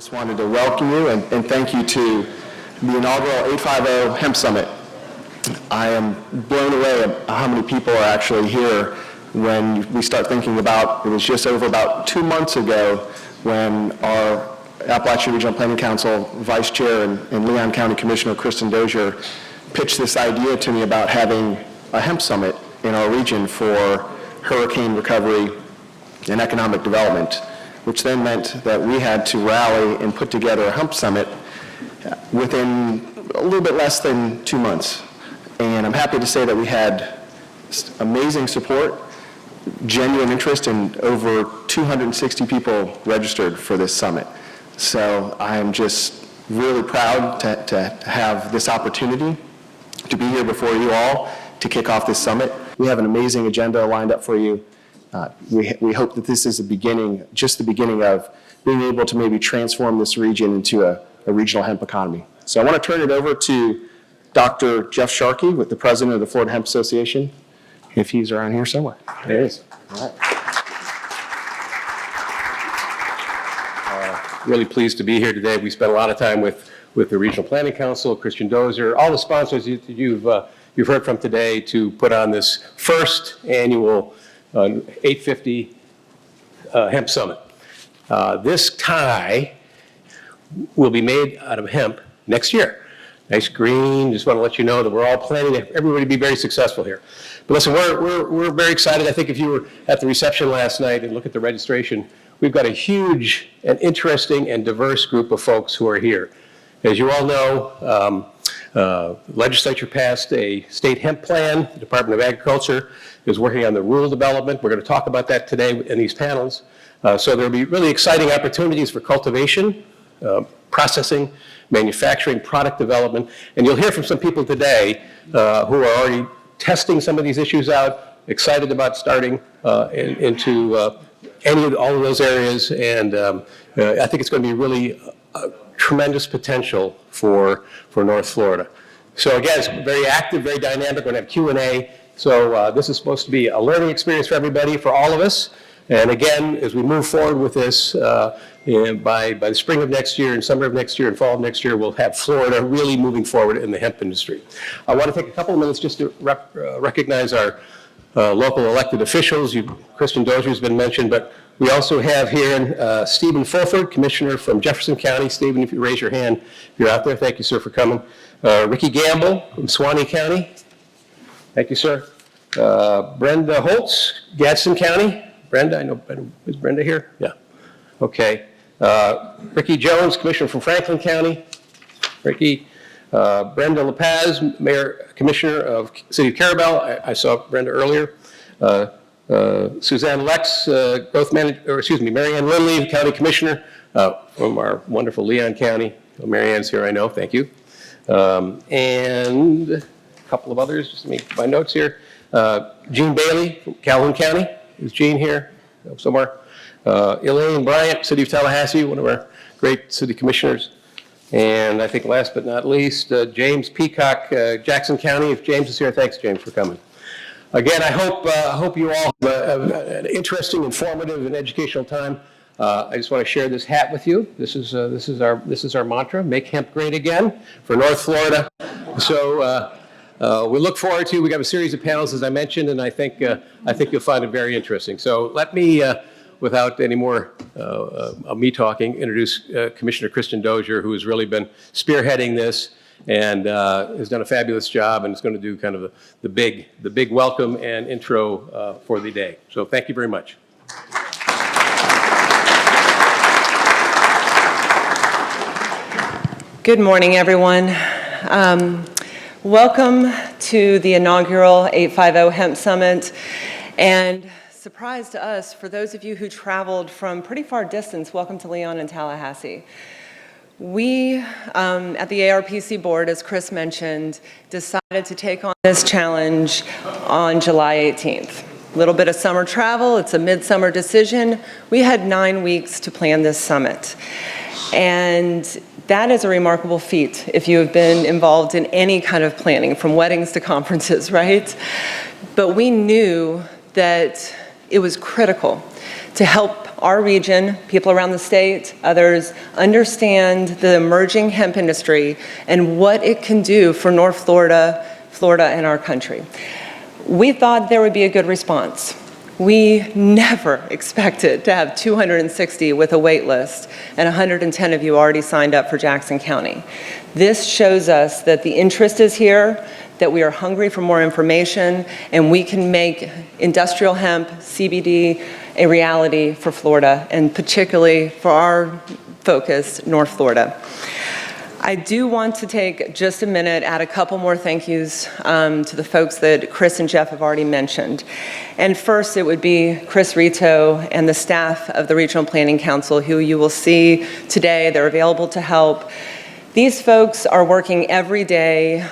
Just wanted to welcome you and thank you to the inaugural 850 Hemp Summit. I am blown away at how many people are actually here when we start thinking about, it was just over about 2 months ago when our Appalachian Regional Planning Council Vice Chair and Leon County Commissioner Kristen Dozier pitched this idea to me about having a hemp summit in our region for hurricane recovery and economic development, which then meant that we had to rally and put together a hemp summit within a little bit less than 2 months. And I'm happy to say that we had amazing support, genuine interest, and over 260 people registered for this summit. So I'm just really proud to have this opportunity to be here before you all to kick off this summit. We have an amazing agenda lined up for you. We hope that this is the beginning, just the beginning of being able to maybe transform this region into a regional hemp economy. So I want to turn it over to Dr. Jeff Sharkey, with the president of the Florida Hemp Association, if he's around here somewhere. There he is. All right. Really pleased to be here today. We spent a lot of time with the Regional Planning Council, Christian Dozier, all the sponsors you've heard from today to put on this first annual 850 Hemp Summit. This tie will be made out of hemp next year. Nice green. Just want to let you know that we're all planning everybody to be very successful here. But listen, we're very excited. I think if you were at the reception last night and look at the registration, we've got a huge and interesting and diverse group of folks who are here. As you all know, the legislature passed a state hemp plan. The Department of Agriculture is working on the rule development. We're going to talk about that today in these panels. So there'll be really exciting opportunities for cultivation, processing, manufacturing, product development. And you'll hear from some people today who are already testing some of these issues out, excited about starting into all of those areas. And I think it's going to be really tremendous potential for North Florida. So again, it's very active, very dynamic. We're going to have Q&A. So this is supposed to be a learning experience for everybody, for all of us. And again, as we move forward with this, by the spring of next year and summer of next year and fall of next year, we'll have Florida really moving forward in the hemp industry. I want to take a couple of minutes just to recognize our local elected officials. Christian Dozier has been mentioned, but we also have here Stephen Fulford, Commissioner from Jefferson County. Stephen, if you raise your hand, if you're out there, thank you, sir, for coming. Ricky Gamble from Suwannee County. Thank you, sir. Brenda Holtz, Gadsden County. Brenda, I know, is Brenda here? Yeah. Okay. Ricky Jones, Commissioner from Franklin County. Ricky. Brenda LaPaz, Mayor, Commissioner of City of Carabel. I saw Brenda earlier. Suzanne Lex, Growth Manager, Mary Ann Lindley, County Commissioner from our wonderful Leon County. Oh, Mary Ann's here, I know, thank you. And a couple of others, just make my notes here. Gene Bailey from Calhoun County. Is Gene here somewhere? Elaine Bryant, City of Tallahassee, one of our great city commissioners. And I think last but not least, James Peacock, Jackson County. If James is here, thanks, James, for coming. Again, I hope you all have an interesting, informative, and educational time. I just want to share this hat with you. This is our mantra: "Make hemp great again" for North Florida. So we look forward to. We have a series of panels, as I mentioned, and I think you'll find it very interesting. So let me, without any more of me talking, introduce Commissioner Kristen Dozier, who has really been spearheading this and has done a fabulous job, and is going to do kind of the big welcome and intro for the day. So thank you very much. Good morning, everyone. Welcome to the inaugural 850 Hemp Summit. And surprise to us, for those of you who traveled from pretty far distance, welcome to Leon and Tallahassee. We, at the ARPC board, as Chris mentioned, decided to take on this challenge on July 18th. A little bit of summer travel, it's a midsummer decision. We had 9 weeks to plan this summit. And that is a remarkable feat if you have been involved in any kind of planning, from weddings to conferences, right? But we knew that it was critical to help our region, people around the state, others, understand the emerging hemp industry and what it can do for North Florida, and our country. We thought there would be a good response. We never expected to have 260 with a wait list and 110 of you already signed up for Jackson County. This shows us that the interest is here, that we are hungry for more information, and we can make industrial hemp, CBD, a reality for Florida, and particularly for our focus, North Florida. I do want to take just a minute, add a couple more thank yous to the folks that Chris and Jeff have already mentioned. And first, it would be Chris Rito and the staff of the Regional Planning Council, who you will see today. They're available to help. These folks are working every day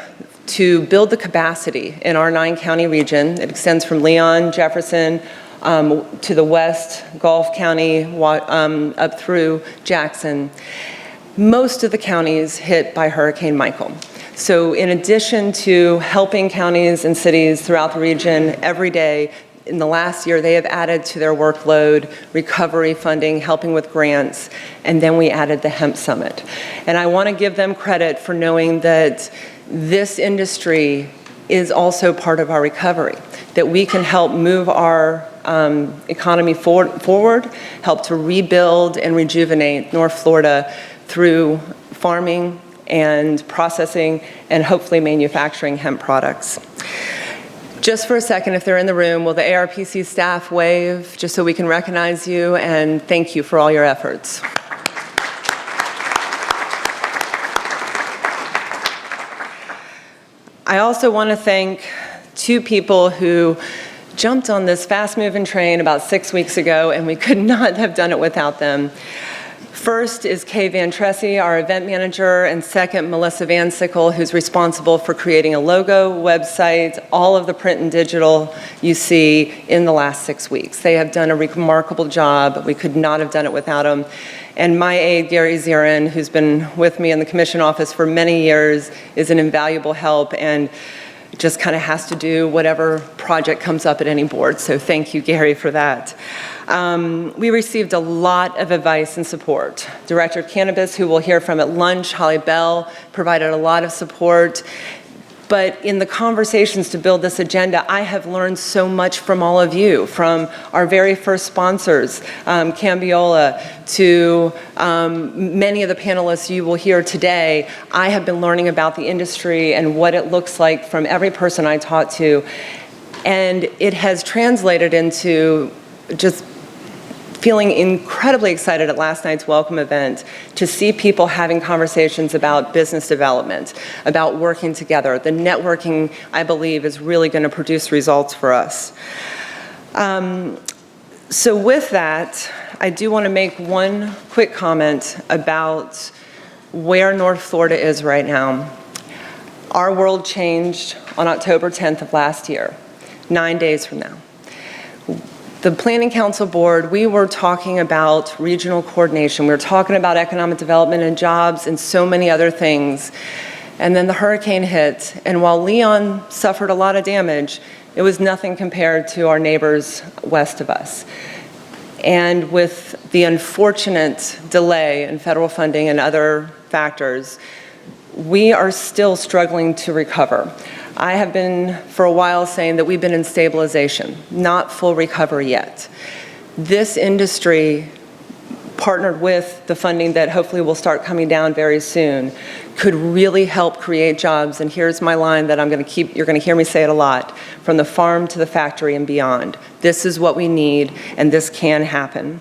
to build the capacity in our 9-county region. It extends from Leon, Jefferson, to the west, Gulf County, up through Jackson. Most of the counties hit by Hurricane Michael. So in addition to helping counties and cities throughout the region every day, in the last year, they have added to their workload recovery funding, helping with grants, and then we added the Hemp Summit. And I want to give them credit for knowing that this industry is also part of our recovery, that we can help move our economy forward, help to rebuild and rejuvenate North Florida through farming and processing and hopefully manufacturing hemp products. Just for a second, if they're in the room, will the ARPC staff wave just so we can recognize you and thank you for all your efforts. I also want to thank two people who jumped on this fast-moving train about 6 weeks ago, and we could not have done it without them. First is Kay Van Tressie, our event manager, and second, Melissa Van Sickle, who's responsible for creating a logo, website, all of the print and digital you see in the last 6 weeks. They have done a remarkable job. We could not have done it without them. And my aide, Gary Zirin, who's been with me in the commission office for many years, is an invaluable help and just kind of has to do whatever project comes up at any board. So thank you, Gary, for that. We received a lot of advice and support. Director of Cannabis, who we'll hear from at lunch, Holly Bell, provided a lot of support. But in the conversations to build this agenda, I have learned so much from all of you, from our very first sponsors, Cambiola, to many of the panelists you will hear today. I have been learning about the industry and what it looks like from every person I talk to. And it has translated into just feeling incredibly excited at last night's welcome event to see people having conversations about business development, about working together. The networking, I believe, is really going to produce results for us. So with that, I do want to make one quick comment about where North Florida is right now. Our world changed on October 10th of last year, 9 days from now. The Planning Council Board, we were talking about regional coordination. We were talking about economic development and jobs and so many other things. And then the hurricane hit. And while Leon suffered a lot of damage, it was nothing compared to our neighbors west of us. And with the unfortunate delay in federal funding and other factors, we are still struggling to recover. I have been for a while saying that we've been in stabilization, not full recovery yet. This industry, partnered with the funding that hopefully will start coming down very soon, could really help create jobs. And here's my line that you're going to hear me say it a lot, from the farm to the factory and beyond. This is what we need, and this can happen.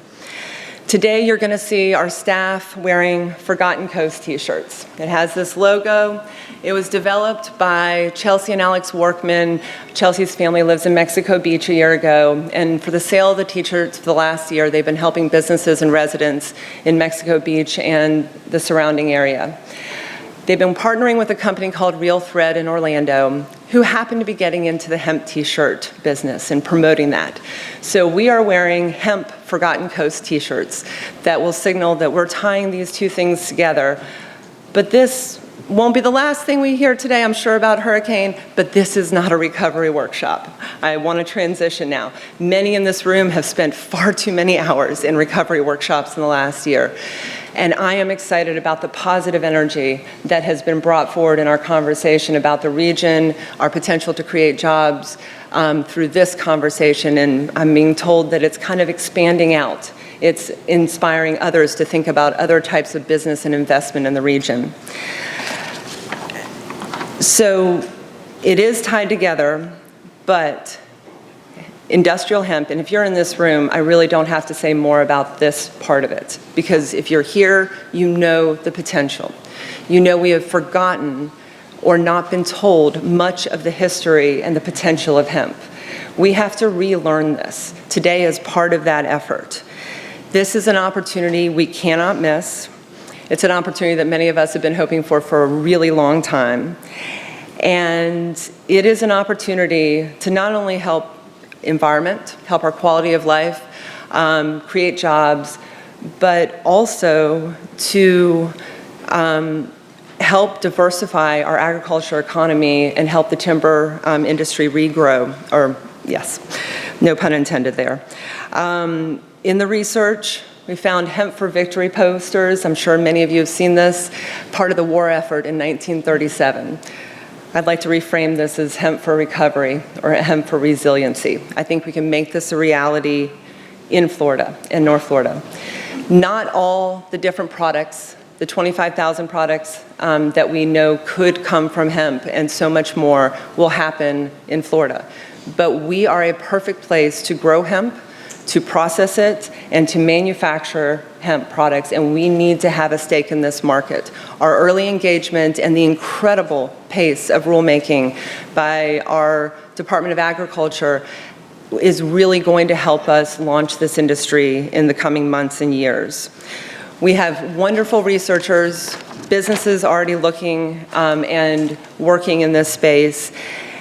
Today, you're going to see our staff wearing Forgotten Coast t-shirts. It has this logo. It was developed by Chelsea and Alex Workman. Chelsea's family lives in Mexico Beach a year ago, and for the sale of the t-shirts for the last year, they've been helping businesses and residents in Mexico Beach and the surrounding area. They've been partnering with a company called Real Thread in Orlando, who happen to be getting into the hemp t-shirt business and promoting that. So we are wearing hemp Forgotten Coast t-shirts that will signal that we're tying these two things together. But this won't be the last thing we hear today, I'm sure, about hurricane, but this is not a recovery workshop. I want to transition now. Many in this room have spent far too many hours in recovery workshops in the last year. And I am excited about the positive energy that has been brought forward in our conversation about the region, our potential to create jobs through this conversation. And I'm being told that it's kind of expanding out. It's inspiring others to think about other types of business and investment in the region. So it is tied together, but industrial hemp, and if you're in this room, I really don't have to say more about this part of it, because if you're here, you know the potential. You know we have forgotten or not been told much of the history and the potential of hemp. We have to relearn this. Today is part of that effort. This is an opportunity we cannot miss. It's an opportunity that many of us have been hoping for a really long time. And it is an opportunity to not only help environment, help our quality of life, create jobs, but also to help diversify our agriculture economy and help the timber industry regrow, or yes, no pun intended there. In the research, we found Hemp for Victory posters. I'm sure many of you have seen this, part of the war effort in 1937. I'd like to reframe this as hemp for recovery or hemp for resiliency. I think we can make this a reality in Florida, in North Florida. Not all the different products, the 25,000 products that we know could come from hemp and so much more will happen in Florida. But we are a perfect place to grow hemp, to process it, and to manufacture hemp products, and we need to have a stake in this market. Our early engagement and the incredible pace of rulemaking by our Department of Agriculture is really going to help us launch this industry in the coming months and years. We have wonderful researchers, businesses already looking and working in this space.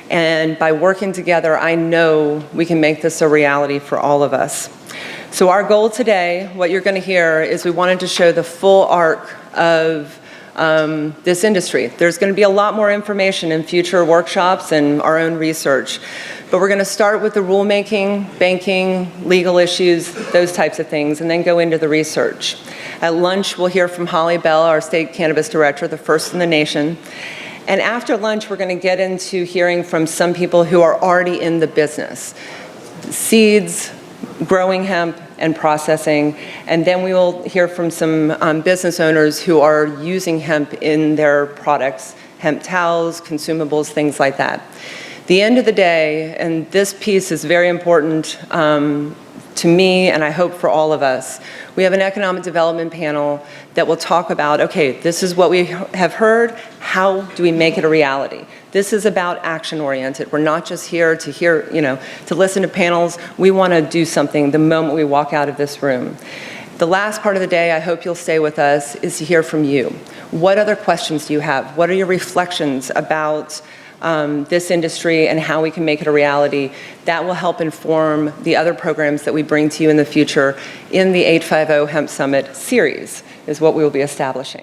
And by working together, I know we can make this a reality for all of us. So our goal today, what you're going to hear, is we wanted to show the full arc of this industry. There's going to be a lot more information in future workshops and our own research. But we're going to start with the rulemaking, banking, legal issues, those types of things, and then go into the research. At lunch, we'll hear from Holly Bell, our state cannabis director, the first in the nation. And after lunch, we're going to get into hearing from some people who are already in the business. Seeds, growing hemp, and processing. And then we will hear from some business owners who are using hemp in their products, hemp towels, consumables, things like that. The end of the day, and this piece is very important to me, and I hope for all of us, we have an economic development panel that will talk about, okay, this is what we have heard, how do we make it a reality? This is about action-oriented. We're not just here to hear, to listen to panels. We want to do something the moment we walk out of this room. The last part of the day, I hope you'll stay with us, is to hear from you. What other questions do you have? What are your reflections about this industry and how we can make it a reality? That will help inform the other programs that we bring to you in the future in the 850 Hemp Summit series, is what we will be establishing.